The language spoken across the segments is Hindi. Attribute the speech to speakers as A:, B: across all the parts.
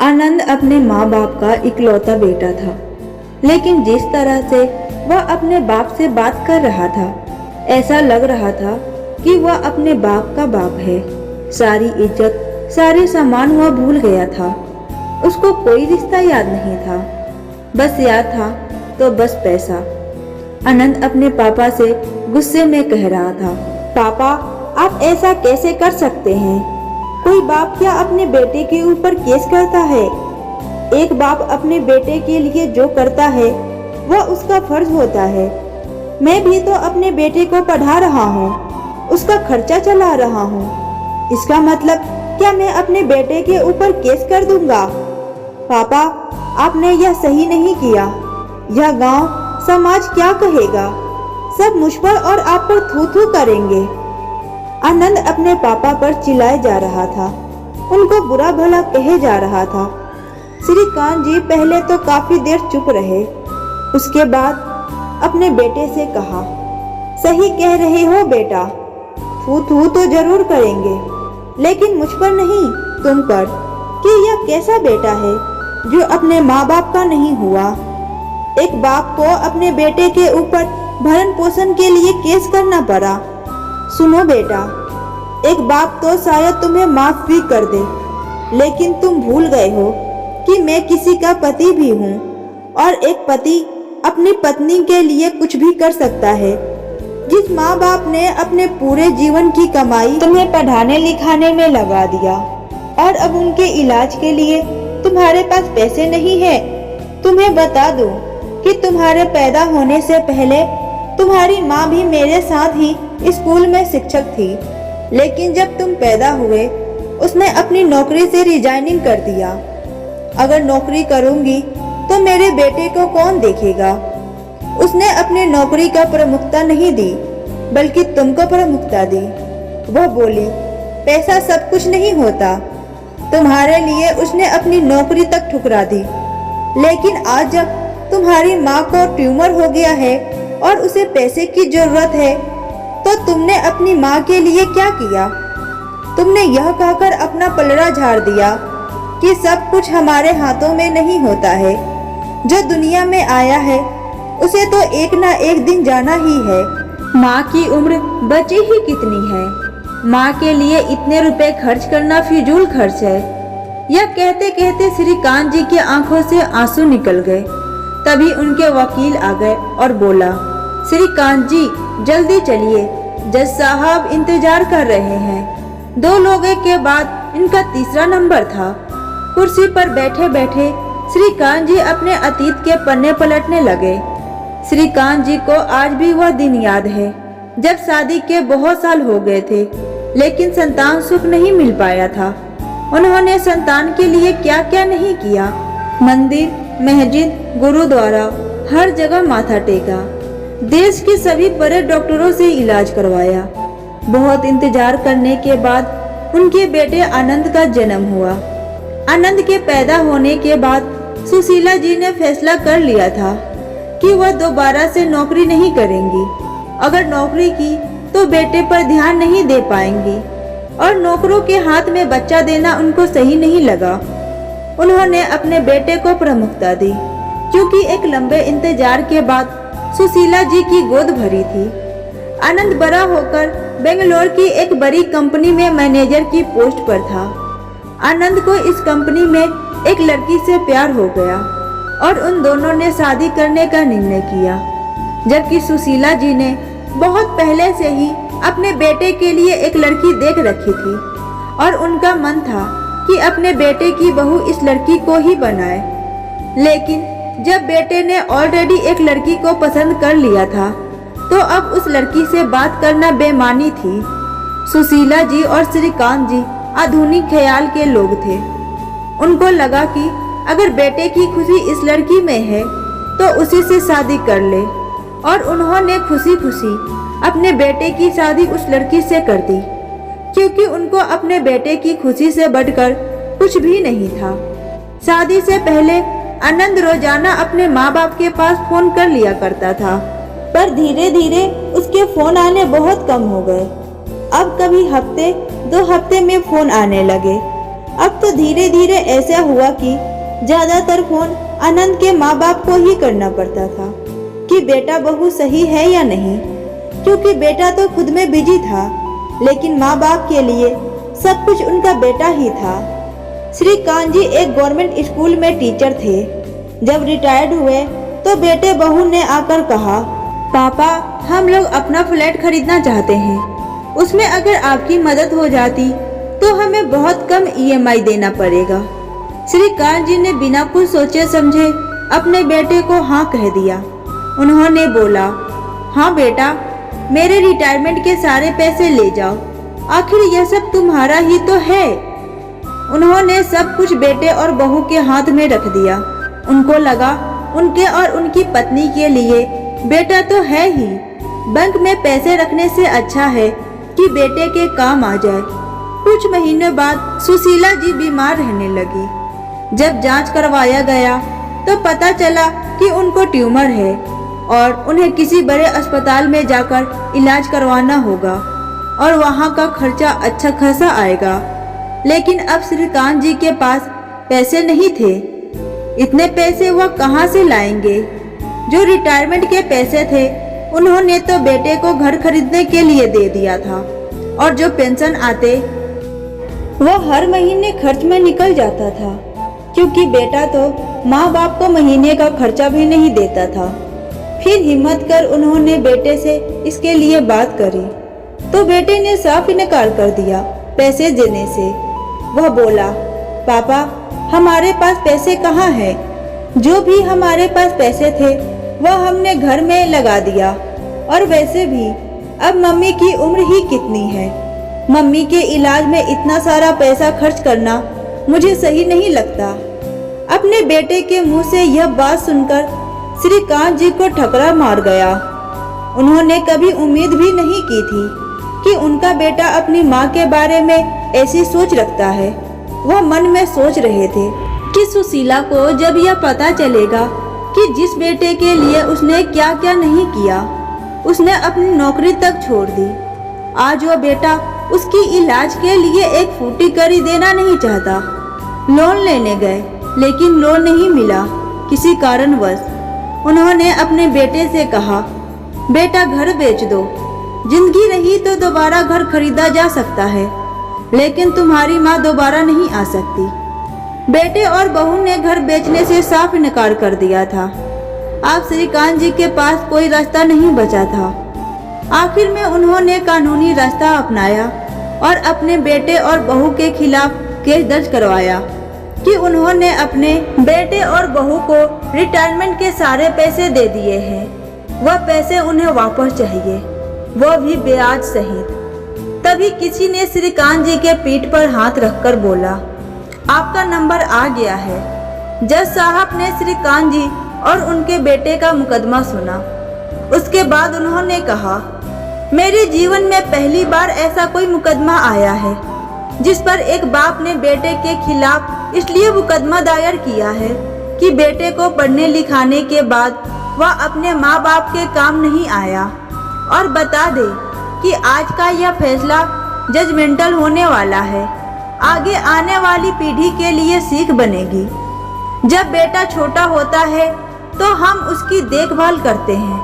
A: आनंद अपने माँ बाप का इकलौता बेटा था, लेकिन जिस तरह से वह अपने बाप से बात कर रहा था, ऐसा लग रहा था कि वह अपने बाप का बाप है। सारी इज्जत, सारे सामान वह भूल गया था। उसको कोई रिश्ता याद नहीं था, बस याद था तो बस पैसा। आनंद अपने पापा से गुस्से में कह रहा था, पापा आप ऐसा कैसे कर सकते हैं? कोई बाप क्या अपने बेटे के ऊपर केस करता है? एक बाप अपने बेटे के लिए जो करता है वह उसका फर्ज होता है। मैं भी तो अपने बेटे को पढ़ा रहा हूँ, उसका खर्चा चला रहा हूँ। इसका मतलब क्या मैं अपने बेटे के ऊपर केस कर दूंगा? पापा आपने यह सही नहीं किया। यह गांव समाज क्या कहेगा? सब मुझ पर और आप पर थू थू करेंगे। आनंद अपने पापा पर चिल्लाए जा रहा था, उनको बुरा भला कहे जा रहा था। श्रीकांत जी पहले तो काफी देर चुप रहे, उसके बाद अपने बेटे से कहा, सही कह रहे हो बेटा, थू थू तो जरूर करेंगे, लेकिन मुझ पर नहीं तुम पर, कि यह कैसा बेटा है जो अपने माँ बाप का नहीं हुआ। एक बाप को अपने बेटे के ऊपर भरण पोषण के लिए केस करना पड़ा। सुनो बेटा, एक बाप तो शायद तुम्हें माफ भी कर दे, लेकिन तुम भूल गए हो कि मैं किसी का पति भी हूँ, और एक पति अपनी पत्नी के लिए कुछ भी कर सकता है। जिस माँ बाप ने अपने पूरे जीवन की कमाई तुम्हें पढ़ाने लिखाने में लगा दिया, और अब उनके इलाज के लिए तुम्हारे पास पैसे नहीं है। तुम्हें बता दूं कि तुम्हारे पैदा होने से पहले तुम्हारी माँ भी मेरे साथ ही स्कूल में शिक्षक थी, लेकिन जब तुम पैदा हुए उसने अपनी नौकरी से रिजाइनिंग कर दिया। अगर नौकरी करूंगी तो मेरे बेटे को कौन देखेगा? उसने अपनी नौकरी का प्रमुखता नहीं दी, बल्कि तुमको प्रमुखता दी। वह बोली, पैसा सब कुछ नहीं होता। तुम्हारे लिए उसने अपनी नौकरी तक ठुकरा दी। लेकिन आज जब तुम्हारी माँ को ट्यूमर हो गया है और उसे पैसे की जरूरत है, तो तुमने अपनी माँ के लिए क्या किया? तुमने यह कहकर अपना पलड़ा झाड़ दिया कि सब कुछ हमारे हाथों में नहीं होता है। जो दुनिया में आया है उसे तो एक ना एक दिन जाना ही है। माँ की उम्र बची ही कितनी है? माँ के लिए इतने रुपए खर्च करना फिजूल खर्च है। यह कहते कहते श्रीकांत जी की आंखों से आंसू निकल गए। तभी उनके वकील आ गए और बोला, श्रीकांत जी जल्दी चलिए, जज साहब इंतजार कर रहे हैं। 2 लोगों के बाद इनका तीसरा नंबर था। कुर्सी पर बैठे बैठे श्रीकांत जी अपने अतीत के पन्ने पलटने लगे। श्रीकांत जी को आज भी वह दिन याद है जब शादी के बहुत साल हो गए थे, लेकिन संतान सुख नहीं मिल पाया था। उन्होंने संतान के लिए क्या क्या नहीं किया। मंदिर, मस्जिद, गुरुद्वारा, हर जगह माथा टेका। देश के सभी बड़े डॉक्टरों से इलाज करवाया। बहुत इंतजार करने के बाद उनके बेटे आनंद का जन्म हुआ। आनंद के पैदा होने के बाद सुशीला जी ने फैसला कर लिया था कि वह दोबारा से नौकरी नहीं करेंगी। अगर नौकरी की तो बेटे पर ध्यान नहीं दे पाएंगी, और नौकरों के हाथ में बच्चा देना उनको सही नहीं लगा। उन्होंने अपने बेटे को प्रमुखता दी, क्योंकि एक लंबे इंतजार के बाद सुशीला जी की गोद भरी थी। आनंद बड़ा होकर बेंगलोर की एक बड़ी कंपनी में मैनेजर की पोस्ट पर था। आनंद को इस कंपनी में एक लड़की से प्यार हो गया और उन दोनों ने शादी करने का निर्णय किया, जबकि सुशीला जी ने बहुत पहले से ही अपने बेटे के लिए एक लड़की देख रखी थी और उनका मन था कि अपने बेटे की बहू इस लड़की को ही बनाए। लेकिन जब बेटे ने ऑलरेडी एक लड़की को पसंद कर लिया था, तो अब उस लड़की से बात करना बेमानी थी। सुशीला जी और श्रीकांत जी आधुनिक ख्याल के लोग थे। उनको लगा कि अगर बेटे की खुशी इस लड़की में है तो उसी से शादी कर ले, और उन्होंने खुशी खुशी अपने बेटे की शादी उस लड़की से कर दी, क्योंकि उनको अपने बेटे की खुशी से बढ़कर कुछ भी नहीं था। शादी से पहले आनंद रोजाना अपने माँ बाप के पास फोन कर लिया करता था, पर धीरे धीरे उसके फोन आने बहुत कम हो गए। अब कभी हफ्ते 2 हफ्ते में फोन आने लगे। अब तो धीरे धीरे ऐसा हुआ कि ज्यादातर फोन आनंद के माँ बाप को ही करना पड़ता था कि बेटा बहू सही है या नहीं, क्योंकि बेटा तो खुद में बिजी था, लेकिन माँ बाप के लिए सब कुछ उनका बेटा ही था। श्रीकांत जी एक गवर्नमेंट स्कूल में टीचर थे। जब रिटायर्ड हुए तो बेटे बहू ने आकर कहा, पापा हम लोग अपना फ्लैट खरीदना चाहते हैं, उसमें अगर आपकी मदद हो जाती तो हमें बहुत कम ईएमआई देना पड़ेगा। श्रीकांत जी ने बिना कुछ सोचे समझे अपने बेटे को हाँ कह दिया। उन्होंने बोला, हाँ बेटा, मेरे रिटायरमेंट के सारे पैसे ले जाओ, आखिर यह सब तुम्हारा ही तो है। उन्होंने सब कुछ बेटे और बहू के हाथ में रख दिया। उनको लगा उनके और उनकी पत्नी के लिए बेटा तो है ही, बैंक में पैसे रखने से अच्छा है कि बेटे के काम आ जाए। कुछ महीनों बाद सुशीला जी बीमार रहने लगी। जब जांच करवाया गया तो पता चला कि उनको ट्यूमर है और उन्हें किसी बड़े अस्पताल में जाकर इलाज करवाना होगा और वहां का खर्चा अच्छा खासा आएगा। लेकिन अब श्रीकांत जी के पास पैसे नहीं थे। इतने पैसे वह कहां से लाएंगे? जो रिटायरमेंट के पैसे थे उन्होंने तो बेटे को घर खरीदने के लिए दे दिया था और जो पेंशन आते वह हर महीने खर्च में निकल जाता था, क्योंकि बेटा तो माँ बाप को महीने का खर्चा भी नहीं देता था। फिर हिम्मत कर उन्होंने बेटे से इसके लिए बात करी तो बेटे ने साफ इनकार कर दिया पैसे देने से। वह बोला, पापा हमारे पास पैसे कहाँ हैं? जो भी हमारे पास पैसे थे वह हमने घर में लगा दिया, और वैसे भी अब मम्मी की उम्र ही कितनी है, मम्मी के इलाज में इतना सारा पैसा खर्च करना मुझे सही नहीं लगता। अपने बेटे के मुंह से यह बात सुनकर श्रीकांत जी को ठकरा मार गया। उन्होंने कभी उम्मीद भी नहीं की थी कि उनका बेटा अपनी माँ के बारे में ऐसी सोच रखता है। वह मन में सोच रहे थे कि सुशीला को जब यह पता चलेगा कि जिस बेटे के लिए उसने क्या क्या नहीं किया, उसने अपनी नौकरी तक छोड़ दी, आज वह बेटा उसकी इलाज के लिए एक फूटी कड़ी देना नहीं चाहता। लोन लेने गए लेकिन लोन नहीं मिला किसी कारणवश। उन्होंने अपने बेटे से कहा, बेटा घर बेच दो, जिंदगी रही तो दोबारा घर खरीदा जा सकता है, लेकिन तुम्हारी माँ दोबारा नहीं आ सकती। बेटे और बहू ने घर बेचने से साफ इनकार कर दिया था। अब श्रीकांत जी के पास कोई रास्ता नहीं बचा था। आखिर में उन्होंने कानूनी रास्ता अपनाया और अपने बेटे और बहू के खिलाफ केस दर्ज करवाया कि उन्होंने अपने बेटे और बहू को रिटायरमेंट के सारे पैसे दे दिए हैं, वह पैसे उन्हें वापस चाहिए, वह भी ब्याज सहित। तभी किसी ने श्रीकांत जी के पीठ पर हाथ रखकर बोला, आपका नंबर आ गया है। जज साहब ने श्रीकांत जी और उनके बेटे का मुकदमा सुना। उसके बाद उन्होंने कहा, मेरे जीवन में पहली बार ऐसा कोई मुकदमा आया है जिस पर एक बाप ने बेटे के खिलाफ इसलिए मुकदमा दायर किया है कि बेटे को पढ़ने लिखाने के बाद वह अपने माँ बाप के काम नहीं आया। और बता दे कि आज का यह फैसला जजमेंटल होने वाला है, आगे आने वाली पीढ़ी के लिए सीख बनेगी। जब बेटा छोटा होता है तो हम उसकी देखभाल करते हैं,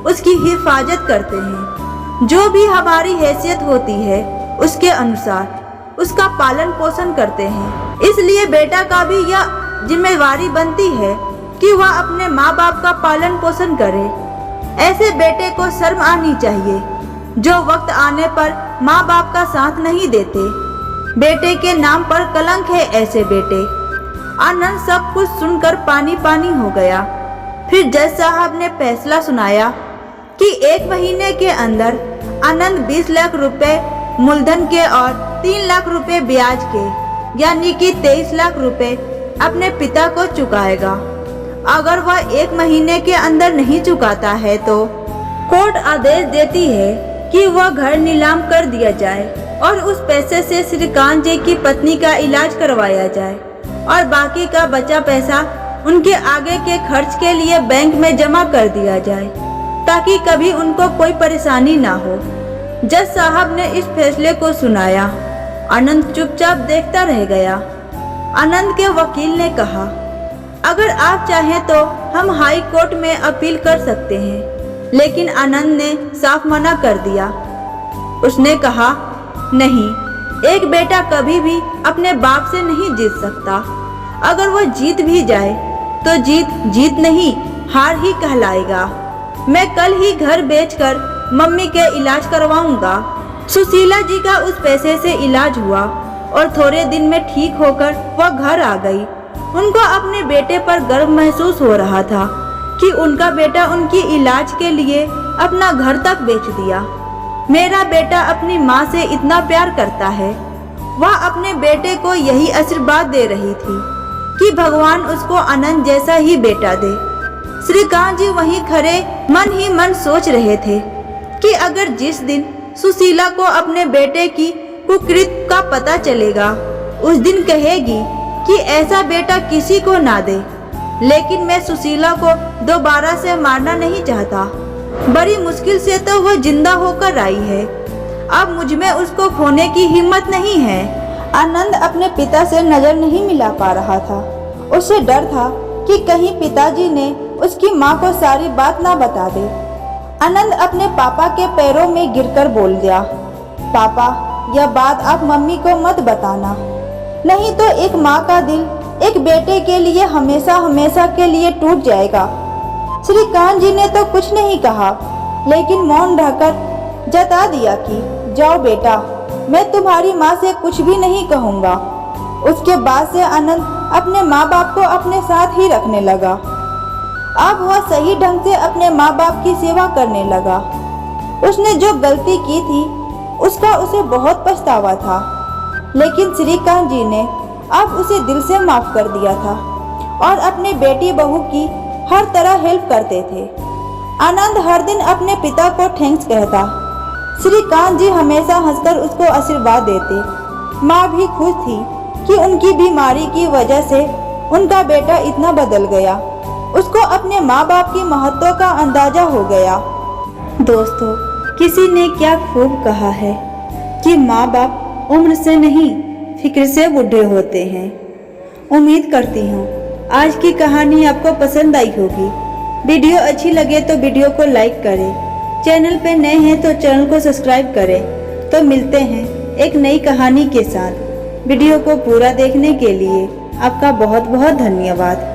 A: उसकी हिफाजत करते हैं, जो भी हमारी हैसियत होती है उसके अनुसार उसका पालन पोषण करते हैं। इसलिए बेटा का भी यह जिम्मेवारी बनती है कि वह अपने माँ बाप का पालन पोषण करे। ऐसे बेटे को शर्म आनी चाहिए जो वक्त आने पर माँ बाप का साथ नहीं देते। बेटे के नाम पर कलंक है ऐसे बेटे। आनंद सब कुछ सुनकर पानी पानी हो गया। फिर जज साहब ने फैसला सुनाया कि 1 महीने के अंदर आनंद 20 लाख रुपए मूलधन के और 3 लाख रुपए ब्याज के, यानी कि 23 लाख रुपए अपने पिता को चुकाएगा। अगर वह 1 महीने के अंदर नहीं चुकाता है तो कोर्ट आदेश देती है कि वह घर नीलाम कर दिया जाए और उस पैसे से श्रीकांत जी की पत्नी का इलाज करवाया जाए और बाकी का बचा पैसा उनके आगे के खर्च के लिए बैंक में जमा कर दिया जाए ताकि कभी उनको कोई परेशानी ना हो। जज साहब ने इस फैसले को सुनाया। आनंद चुपचाप देखता रह गया। आनंद के वकील ने कहा, अगर आप चाहें तो हम हाई कोर्ट में अपील कर सकते हैं। लेकिन आनंद ने साफ मना कर दिया। उसने कहा, नहीं, एक बेटा कभी भी अपने बाप से नहीं जीत सकता। अगर वो जीत भी जाए तो जीत नहीं, हार ही कहलाएगा। मैं कल ही घर बेचकर मम्मी के इलाज करवाऊंगा। सुशीला जी का उस पैसे से इलाज हुआ और थोड़े दिन में ठीक होकर वह घर आ गई। उनको अपने बेटे पर गर्व महसूस हो रहा था कि उनका बेटा उनकी इलाज के लिए अपना घर तक बेच दिया। मेरा बेटा अपनी माँ से इतना प्यार करता है। वह अपने बेटे को यही आशीर्वाद दे रही थी कि भगवान उसको आनंद जैसा ही बेटा दे। श्रीकांत जी वहीं खड़े मन ही मन सोच रहे थे कि अगर जिस दिन सुशीला को अपने बेटे की कुकृत्य का पता चलेगा, उस दिन कहेगी कि ऐसा बेटा किसी को ना दे। लेकिन मैं सुशीला को दोबारा से मारना नहीं चाहता। बड़ी मुश्किल से तो वह जिंदा होकर आई है। अब मुझ में उसको खोने की हिम्मत नहीं है। आनंद अपने पिता से नजर नहीं मिला पा रहा था। उसे डर था कि कहीं पिताजी ने उसकी माँ को सारी बात ना बता दे। आनंद अपने पापा के पैरों में गिरकर बोल दिया, पापा, यह बात आप मम्मी को मत बताना, नहीं तो एक माँ का दिल एक बेटे के लिए हमेशा हमेशा के लिए टूट जाएगा। श्रीकांत जी ने तो कुछ नहीं कहा, लेकिन मौन रहकर जता दिया कि जाओ बेटा, मैं तुम्हारी माँ से कुछ भी नहीं कहूँगा। उसके बाद से आनंद अपने माँ बाप को अपने साथ ही रखने लगा। अब वह सही ढंग से अपने माँ बाप की सेवा करने लगा। उसने जो गलती की थी उसका उसे बहुत पछतावा था, लेकिन श्रीकांत जी ने अब उसे दिल से माफ कर दिया था और अपने बेटी बहू की हर तरह हेल्प करते थे। आनंद हर दिन अपने पिता को थैंक्स कहता। श्रीकांत जी हमेशा हंसकर उसको आशीर्वाद देते। माँ भी खुश थी कि उनकी बीमारी की वजह से उनका बेटा इतना बदल गया। उसको अपने माँ बाप की महत्व का अंदाजा हो गया। दोस्तों, किसी ने क्या खूब कहा है कि माँ बाप उम्र से नहीं, फिक्र से बूढ़े होते हैं। उम्मीद करती हूँ आज की कहानी आपको पसंद आई होगी। वीडियो अच्छी लगे तो वीडियो को लाइक करें। चैनल पे नए हैं तो चैनल को सब्सक्राइब करें। तो मिलते हैं एक नई कहानी के साथ। वीडियो को पूरा देखने के लिए आपका बहुत बहुत धन्यवाद।